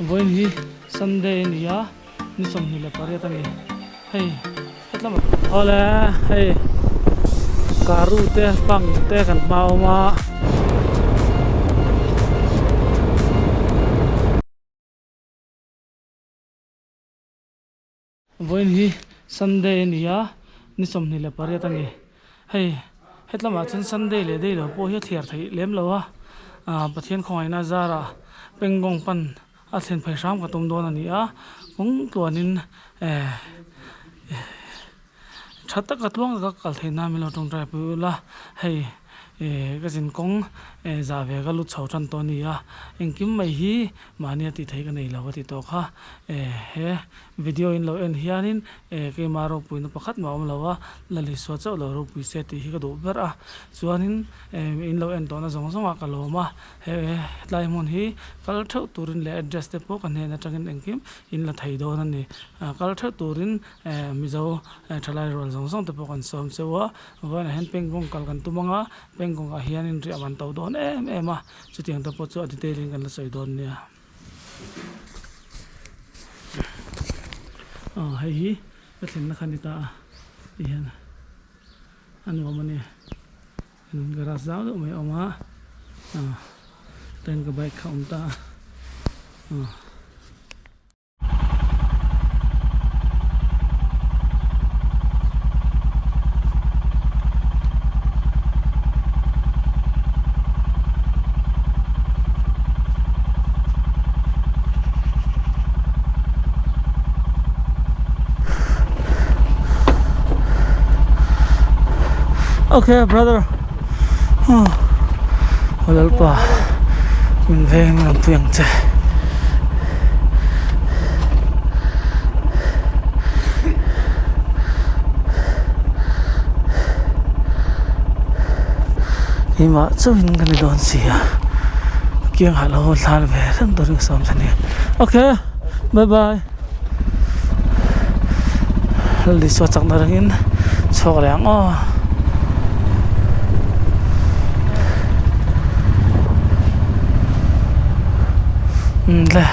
Voin hi Sunday niya ni som ni le pare tangi hey hetlam ole hey karu te pang te kan mau ma voin hi Sunday niya ni som ni le pare tangi hey hetlam a chun Sunday le dei lo po hi thiar thei lem lo a pathian khoi na zara pengong pan a thlen phai ram ka tum don ani a kung tuanin thatta ka tlong ka kal theina mi lo tong trai pu la hei ka jin kong za ve ga lu chho tran to ni a engkim mai hi mania ti thei ka nei lo ti to kha he video in lo en hianin ke maro puina pakhat ma om lo wa lali so chaw lo ro pui se ti hi ka do ber a chuanin in lo en to na zong zong a ka lo ma he tlai mon hi kal thau turin le address te po kan he na tangin engkim in la thei do na ni kal thau turin mi zo thalai rol zong zong te po kan som chewa wa na hen pengong kal kan tumanga pengong a hianin ri aman to don em a chutiang to po chu detailing kan la soi don nia hei ka thin na khanita hian anu mani garage zaw do mai oma ten ka bike khom ta okay brother halal pa min veng lam tuyang che ima chuin kan don sia kiang halo thal ve ram do ring som thani okay bye bye li so chak na rangin chok rang le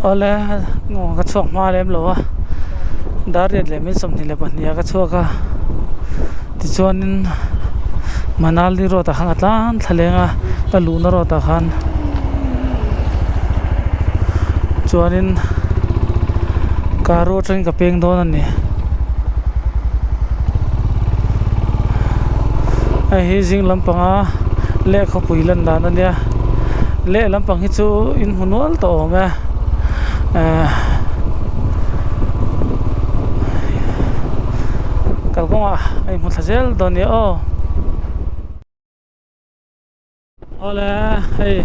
ole ngo ka chok ma lem lo dar red le mi som ni le pan ya ka choka ti chuanin manal ni ro ta khang atlan thalenga ka lu na ro ta khan chuanin karo train ka peng don ani ai hi jing lampanga le kho puilan dan ania le lampang hi chu in hunwal to ma kalkonga ai mu thazel doni ole hey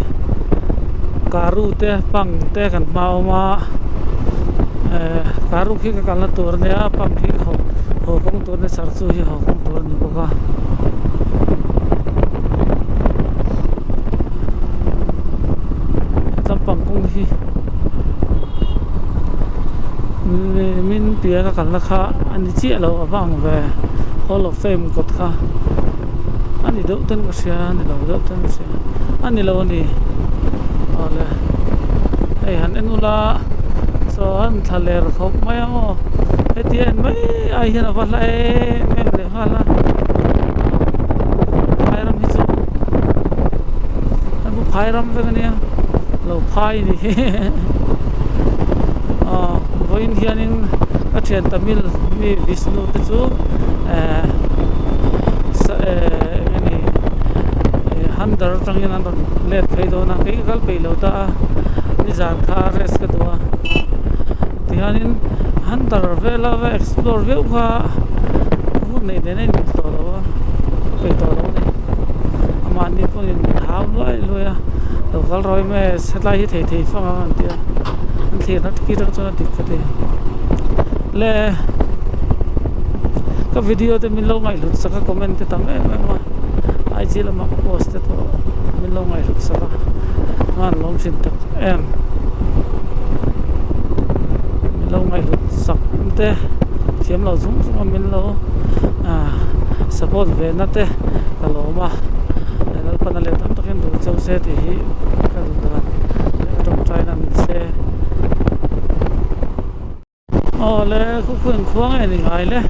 karu te pang te kan mau ma karu khi ka kalna tur ne a pang khi ho kong tur ne sar chu hi ho kong tur ni boka tam pang kong hi min pia ka kalna kha ani chi lo awang ve hall of fame kot kha ani do ten ka sia ani lo do ten sia ani lo ni ole ei han enula so han thaler khop mayo etien mai ai hian avala mem le hala phairam hi chu anu phairam ve nia lo phai ni voin hianin a thian tamil mi Vishnu te chu ani han dar tangin an let phei do na ke gal pe lo ta ni zan kha res ka do tianin han dar vela ve explore ve kha mun nei ne ni to lo pe to lo nei aman ni pon thau loi loya lo gal roi me setlai hi thei fa an tia an thir na ki tang chona dik ka te le ka video te min lo ngai lut saka comment te tam ma ai chi la ma post te to min lo ngai lut saka man lom sin tak min lo ngai lut sak te thiam lo zum zum min lo support ve na te ka lo ma nal pa na le tam takin du chau se ti hi ka du da ka tong trai nan se le khu khun khuang ai ni ngai le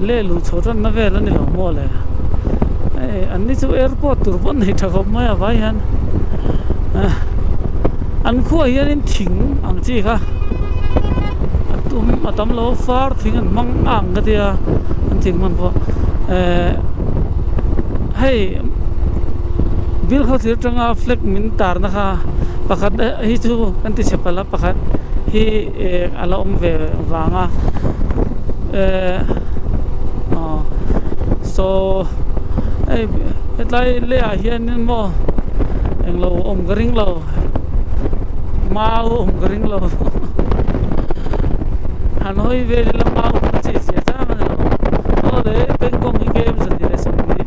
le lu choran na ve la ni lo mo le an ni chu airport tur bon nei tha khop mai vai han an khu hian in thing ang chi kha atum atam lo far thing an mang ang ka tia an thing man po hey bil kho thir tanga flag min tar na kha pakhat hi chu kan ti chepala pakhat hi ala ve wanga so lai le a hian in mo eng lo garing lo mau garing lo hanoi ve la mau chi chi sa ma lo le peng kong hi game san di le sam ni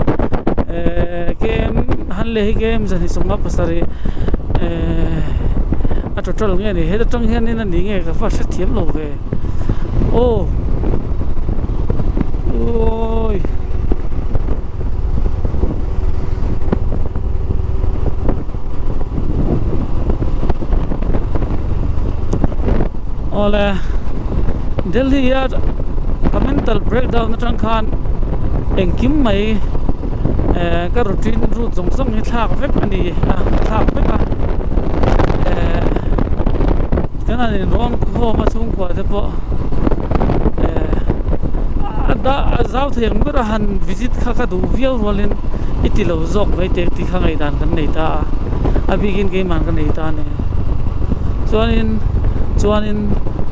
game han le hi game san hi sum ma pasari a total nge ni he tang hian ni na ni nge ka fa sa thiam lo ve ôi ole Delhi ya mental breakdown na tang khan eng kim mai ka routine ru zong zong ni thak vek ani thak vek kana ni rom ko ma chung ko de po da zau theng bera han visit kha ka du viau rolin itilo zok mai te ti kha ngai dan kan nei ta abigin ke man kan nei ta ne chuanin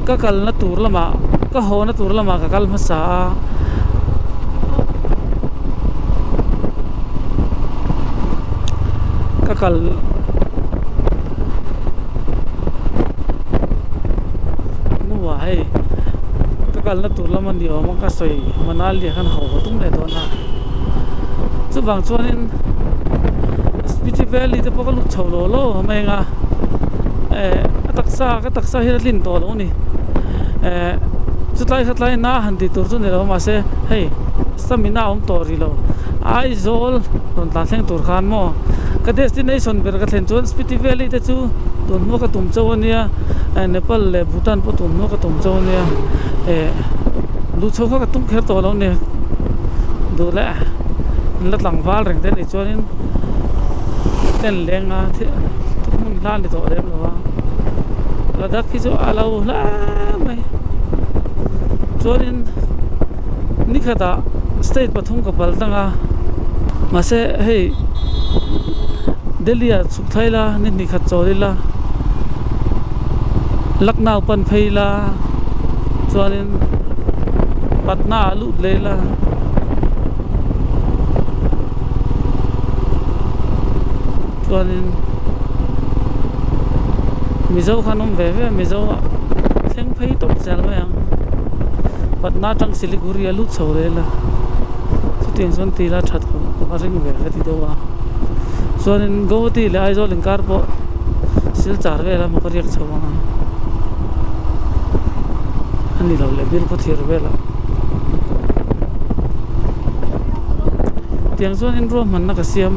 ka kal na tur lama ka ho na tur lama ka kal ma sa ka kal nu wa hai kal na tur lama ni om ka soi manal li khan ho tum le don ha chu bang chuanin Spiti Valley te pokal chholo lo mai nga taksa hi lin to lo ni chutlai na han ti tur chu ni lo ma se hei stamina om to ri lo ai zol don ta theng tur khan mo ka destination ber ka thlen chon Spiti Valley te chu ton mo ka tum chaw ania Nepal le Bhutan po tum mo ka tum chaw ania lu chho ka tum kher to lo ne do la lat lang wal reng te ni chonin ten lenga the mun la ni to dem lo wa la dak ki cho alo la mai chonin ni khata state pathum ka pal tanga ma se hey Delhi a chuk thaila ni khat chorila Lucknow pan phaila chuanin Patna alu lela chuanin mizo khanom ve mizo theng phei tok chal yang Patna tang Siliguri alu chorela chutin son tila that ko ring ve ka ti dowa chuanin Guwahati le aizol inkar po sil char vela mo kariak chawanga ani lo le bir po thir vela tiang chuanin ro man na ka siam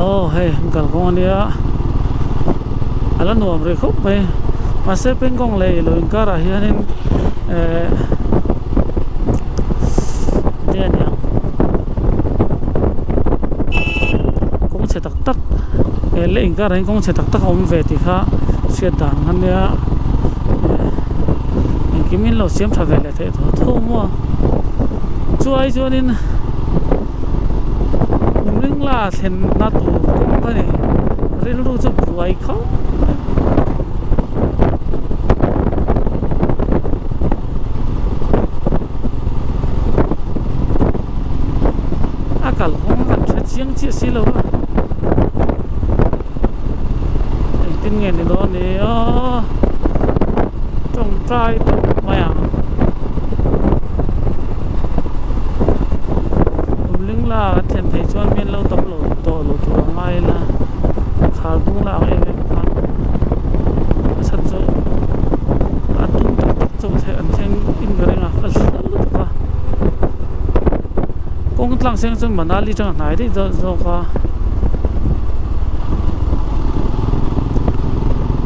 oh hey gal kong ania ala nuam re khop mai ma se pen kong le lo in kara hianin dia nia kong che tak tak le in kara kong che tak tak om ve ti kha se dan han nia kimin lo siam tha ve le the tho mo chuai chuanin ring la then na tu kong ka ni ril ru chu buai kho akal kong kan chiang chi si lo ai tin nghe ni do ni trong trai mai à ling la then thei chuan min lo tam lo to lo tu mai la khal bung la em kha sat zo atum tak tak zo the an theng in garenga khal lu ka kong tlang seng chun manali chang nai de zo ka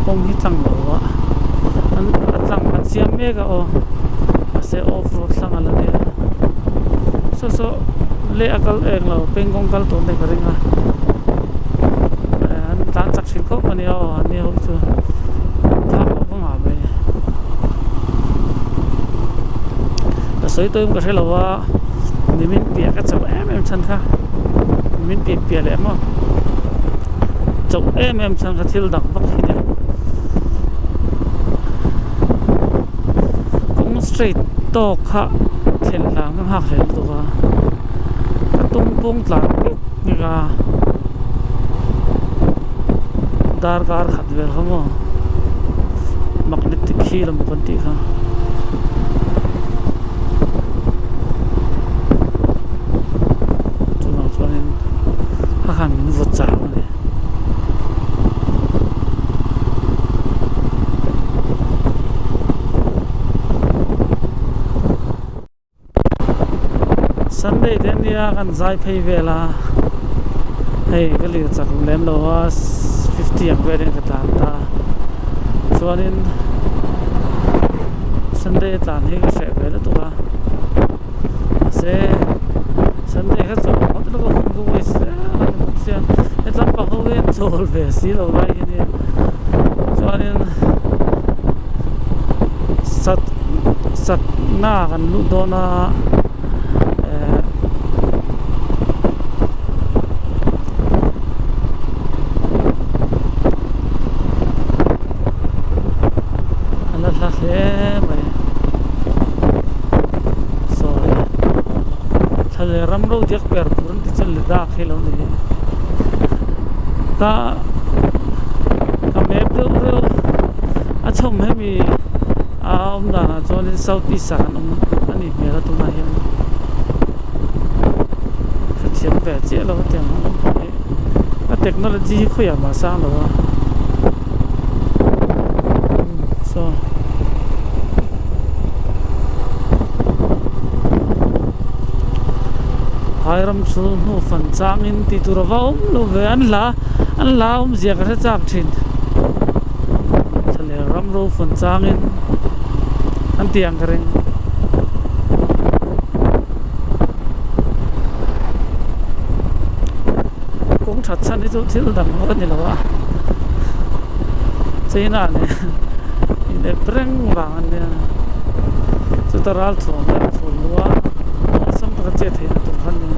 kong hi tlang lo wa an tlang an siam me ga o ase off road tlang ala ne so le akal eng lo peng kong kal to ne garenga an tan chak sin khop ani o ani ho chu tha ko ma be ta soi toim ka thelo wa nimin pia ka chau em chan kha nimin pia le mo chau em chan kha thil dak bak hi ne kong straight to kha thel lang ha khel to wa tung pung tla ni ga dar gar khat ver khamo magnetic khil mo kan ti kha tu ma chuanin ha khan min vot cha ne Sunday den dia kan zai phei vela hey kali chak lem lo wa 50 ang wedding ka ta chuanin Sunday tan hi ka se vela tu ka se Sunday ka so hot lo ko ku we se etlam pa ho wen chol ve si lo lai ni chuanin sat na kan lu do na ramro jak per purun ti chal da khelo ni ka map do achom he mi da na chon south east an ani me ra tu na hian thiam ve che lo te a technology khoya ma sang lo so Hairam chu nu fan chang in ti tur va lo ve an la zia ka chak thin chale ram ro fan chang in an tiang kareng kong that chan ni chu thil dang ho ni lo wa china ne in preng wang an ne chu taral thom la phul wa sam ta che the tu khan ne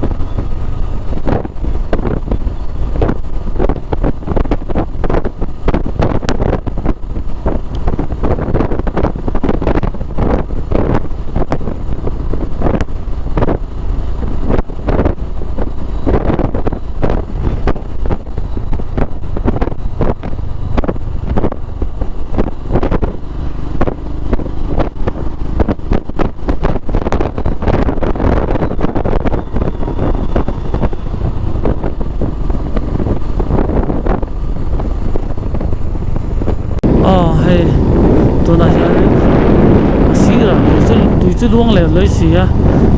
chu luang le loi sia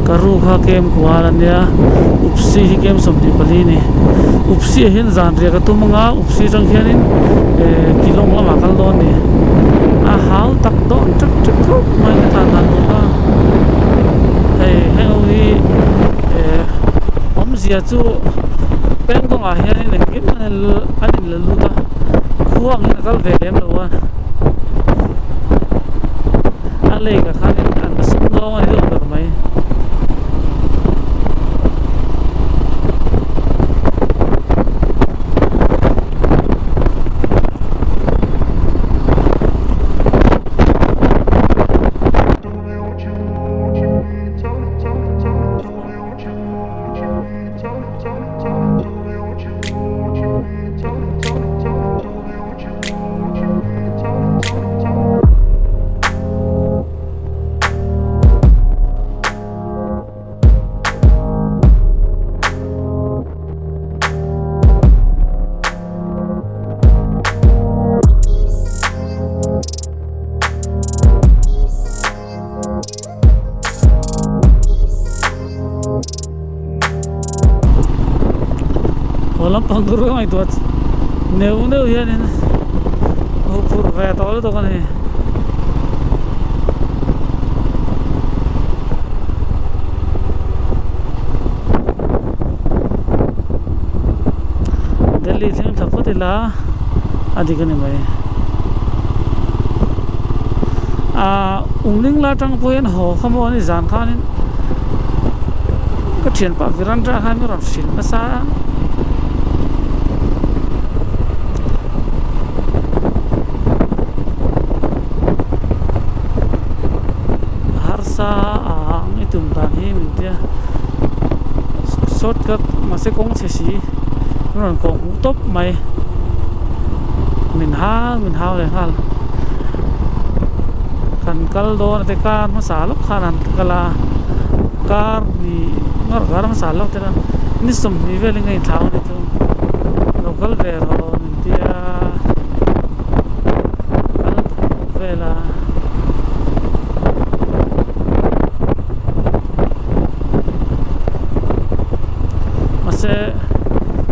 karu kha kem kwa lan ya upsi hi kem som ni pali ni upsi hin zan re ka tumanga upsi jang hianin kilong lama kal don ni a hau tak don chak chak ko mai ta nan la hei hi om zia chu peng kong a hianin ne kim anin la lu ta khuang hin kal ve lem lo wa a le ka khanin an sum lo ani lo ka mai Walang pangduro nga ito at neu yan yun puro kaya tawala ito kan eh Delhi sing thapot ila adi kan mai ungling la tang poin ho khamo ni zan khanin ka thian pa viran ra khan mi ron sin na sa ang itum dan hi min tia shortcut ma se kong che si ron kong top mai min ha le hal kan kal do te kar ma sa lok khanan kala kar ni ngar gar ma sa lok te ni som ni ve lingai thau ni tu local ve ro min tia kal vela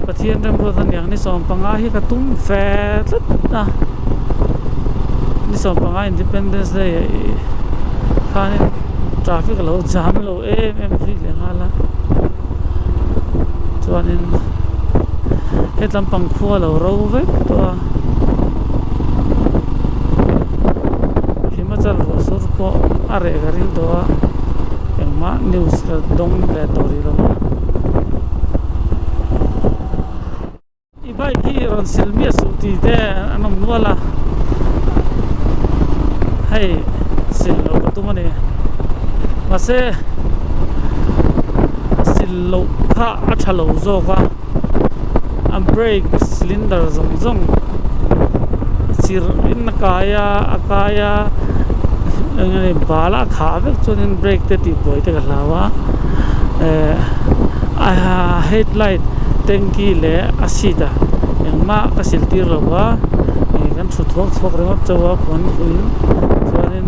pathian ram ro than yang ni som panga hi ka tum fe tlat na ni som panga independence day khan traffic lo jam lo em free le hala chuanin hetlam pang khua lo ro ve to himachal ro sur ko are gari do engma news dong le tori ro bai ki ron silmia suti te anom nuala hai sillo tu mane mase sillo kha athalo zo ka am brake cylinder zong zong sir in kaya akaya ngani bala kha ve chunin brake te ti boi te lawa headlight tanki le asida engma ka siltir lawa kan thuk rema chawa kon uin chuanin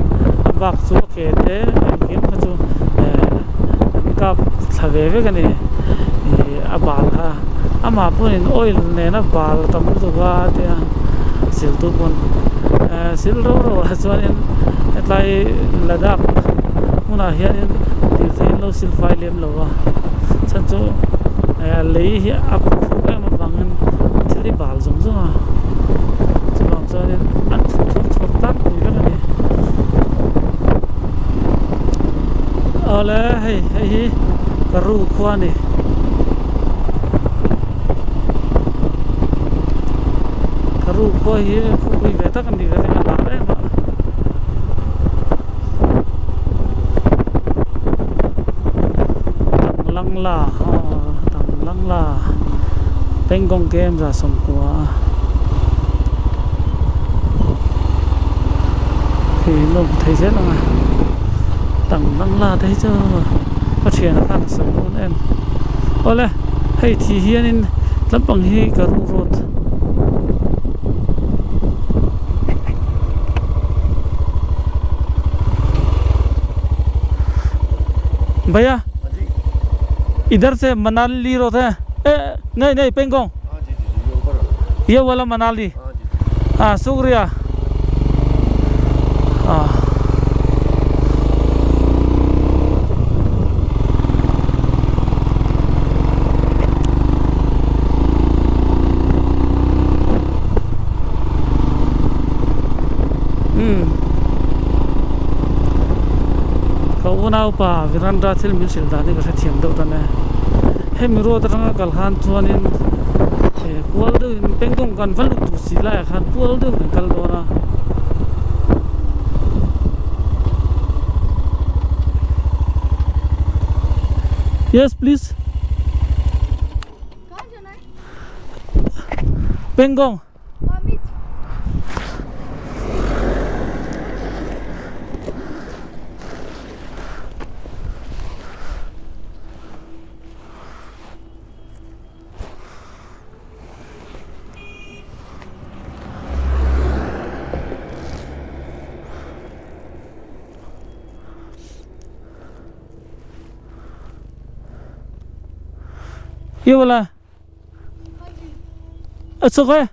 bak chu ke te kim ka chu ka thave ve gani abal ha ama punin oil ne na bal tam tu ga te sil tu pon sil ro chuanin etlai ladak muna hianin ti thein lo sil file lem lawa chan chu lấy hi ap cái mà bằng thì đi bảo giống giống à chỉ bằng cho nên ăn thuốc tát thì cái này lẽ hay cái ru khoa này cái ru khoa hi phụ quý về tất cả đi cái này là đấy mà lăng là là bên con game ra xong qua thì nó thấy rất là tầng lăng là thấy chưa phát triển nó càng sớm hơn em ôi lẽ hay thì hiện in lắm bằng hi cả road भैया इधर से मनाली रोड है नहीं नहीं पेंगोंग ये वाला मनाली हाँ शुक्रिया हाँ cậu nào pa viranda thil min sil da ni ka thiam do ta ne he mi ro tanga kal khan chuanin kual do pengkong kan valu tu sila khan kual do kal do na yes please कहाँ जाना है? Pengkong Pamit. ये वाला it's okay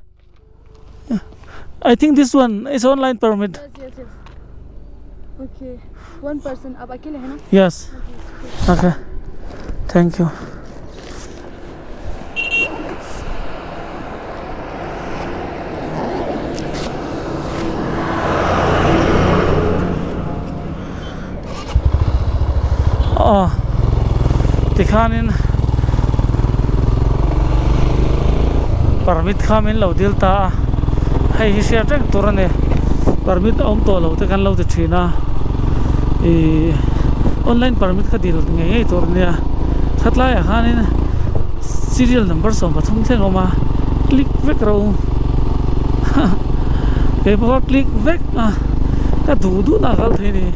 I think this one is online permit Yes. Okay. One person. आप अकेले हैं ना? yes okay thank you tikhanin permit khamin lo dil ta hay hi sia tek turane permit om to lo te kan lo te thina online permit kha dil nge ei turne khatla ya khanin serial number som pathum thleng oma click vek ro ke ba click vek ka du na gal thini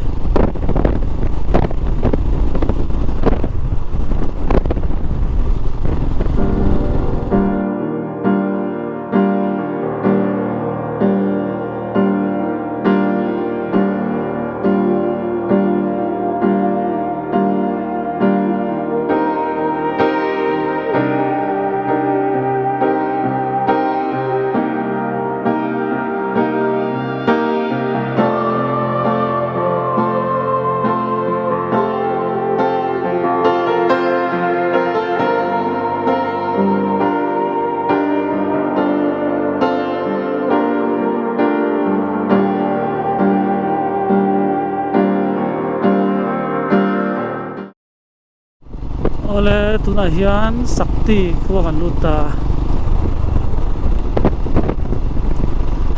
ole tuna hian sakti khuwa kan luta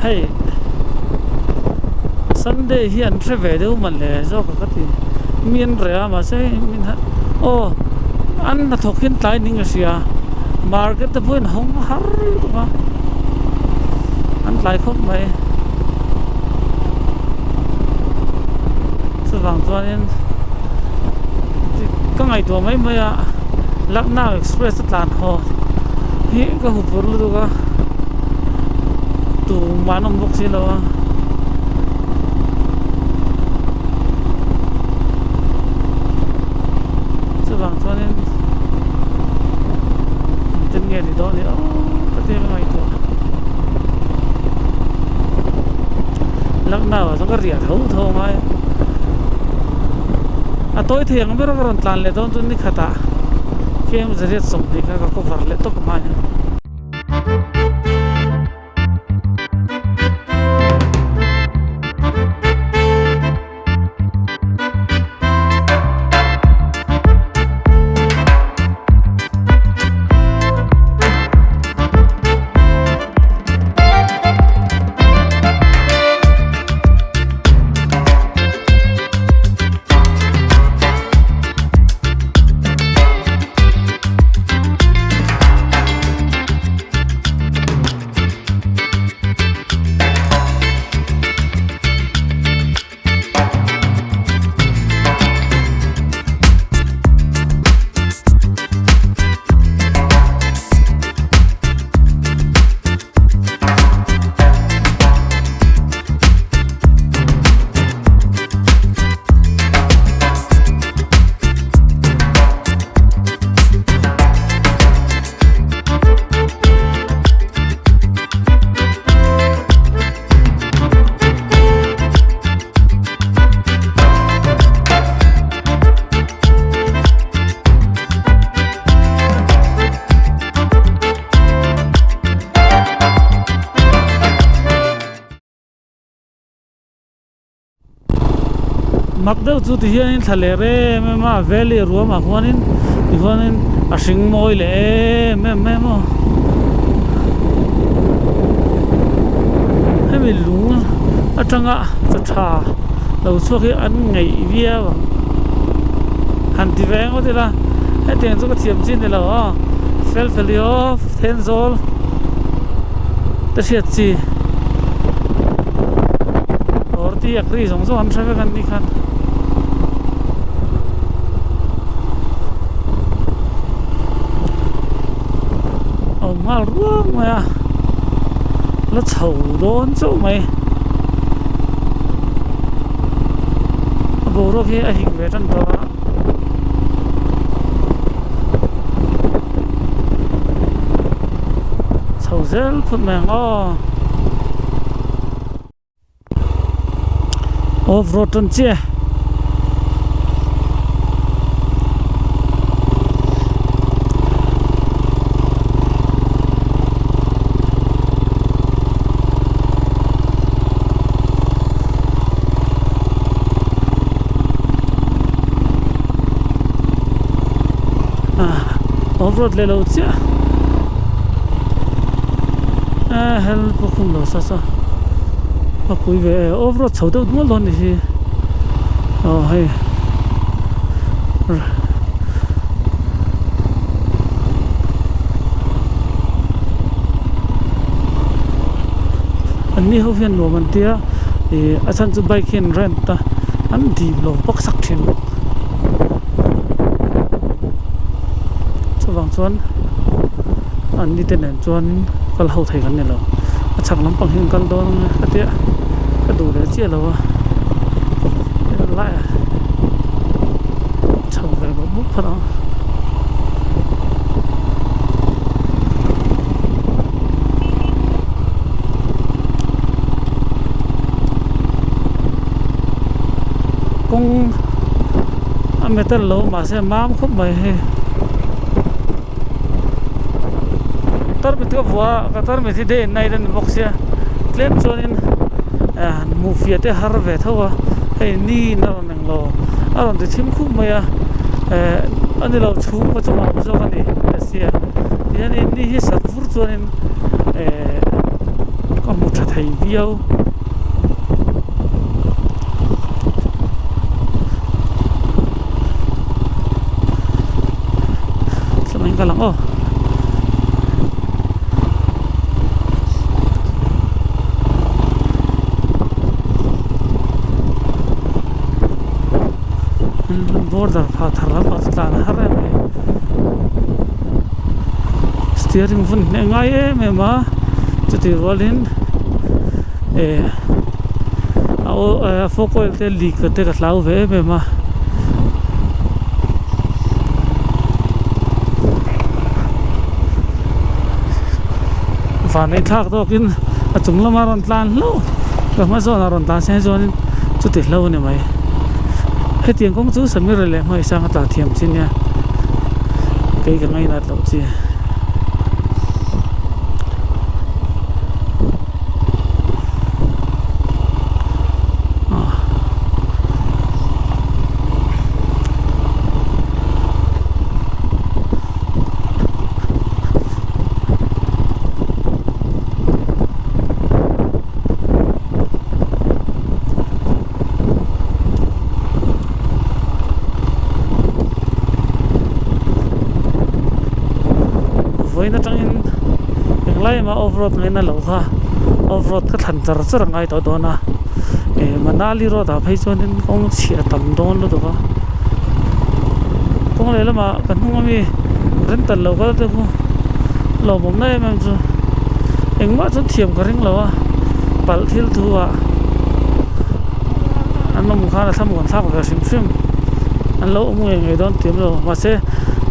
hey Sunday hian treve deu man le zo ka ti min rea ma se min an na thokin tlai ning asia market te point hong har ma an tlai khop mai so wang chuan ka ngai to mai maya Lucknow Express tlan ho hi ka hupur lu ka tu manom bok si lo so bang chuanin tin nge ni do ni ka te ngai to Lucknow so ka ria tho mai tôi thieng biết rồi tlan le don tun ni khata kem zariat som ni ka ko var le to ma mặc đâu chút thì hiện thà lệ re mà về lệ rùa mà quan in à sinh mồi lệ mẹ mà hay bị lúng à chẳng ạ chả đầu suốt cái ăn ngày vía mà hẳn thì về có thể là hay tiền cho cái tiệm chín thì là fel felio tenzol ta siết gì orti akri giống giống ăn sao cái đi khăn ngal ruộng mày à nó xấu đốn chỗ mày bố rồi kia hình về chân đó xấu dễ phút mày off-road chân chia off-road le lo chia help không lo sa mà quý về off-road xấu đâu đúng luôn thì hay anh đi học viên lo mình tia thì anh chụp bike hiện rent ta anh đi lo bắc sắc thiên vàng chuan anh đi tên này chuan cái hậu thầy cái này là chẳng lắm bằng hình căn đó cái tiệt cái đủ để chia là lại chẳng về một bút phải không cũng anh mới tên lâu mà xem mám không mày tar mit ka vua ka tar mit de nai den boxia klem chonin movie te har ve thawa hei ni na nang lo aron de thim khu maya ani lo chu ma chuma zo ka ni asia yani ni hi sat fur chonin ka mu tha thai viau samain ka lang border pha thara pakistan hare me steering fun ne ngai me ma chuti rolin focal te leak te ka lau ve me ma van ei thak do kin achung lama ron tlan lo ka ma zo na ron ta se zo chuti lo ne mai hết tiền công chú sớm rồi lại mới sang cái thiểm trên nha cái ngay là đầu chi với nó trong những lại mà off-road này là lâu ha off-road cái thành trở rất ngay tới đó na mà nali rồi đã thấy cho nên con xịt tầm đón luôn được không con này là mà cần không mi rất tận lâu cái đó không lâu bóng này mà chứ anh mà chút thiểm cái rinh lâu à bal thiêu thu à anh nó muốn khá là tham quan tháp cái sim anh lâu mua người đón tiệm rồi mà sẽ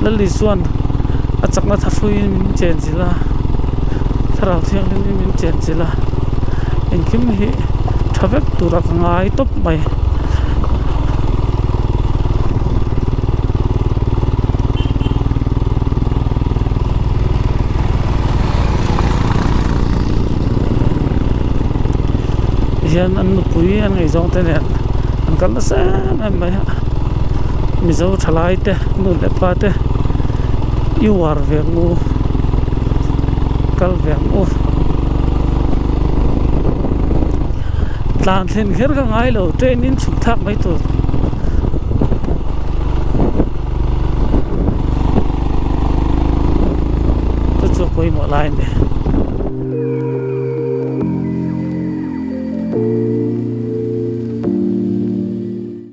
lên đi xuân chắc là thật vui mình chén gì là thật là thiêng liêng mình chén gì là anh kiếm hi thắp bếp tủ ra ngay top mày hiện anh một quý anh ngày giống thế này anh kal na sa na mai ha mi zo thalai te nu le pa te yu war ve ngu kal ve ngu tlan thlen her ka ngai lo train in chuk thak mai to to chu koi mo lai ne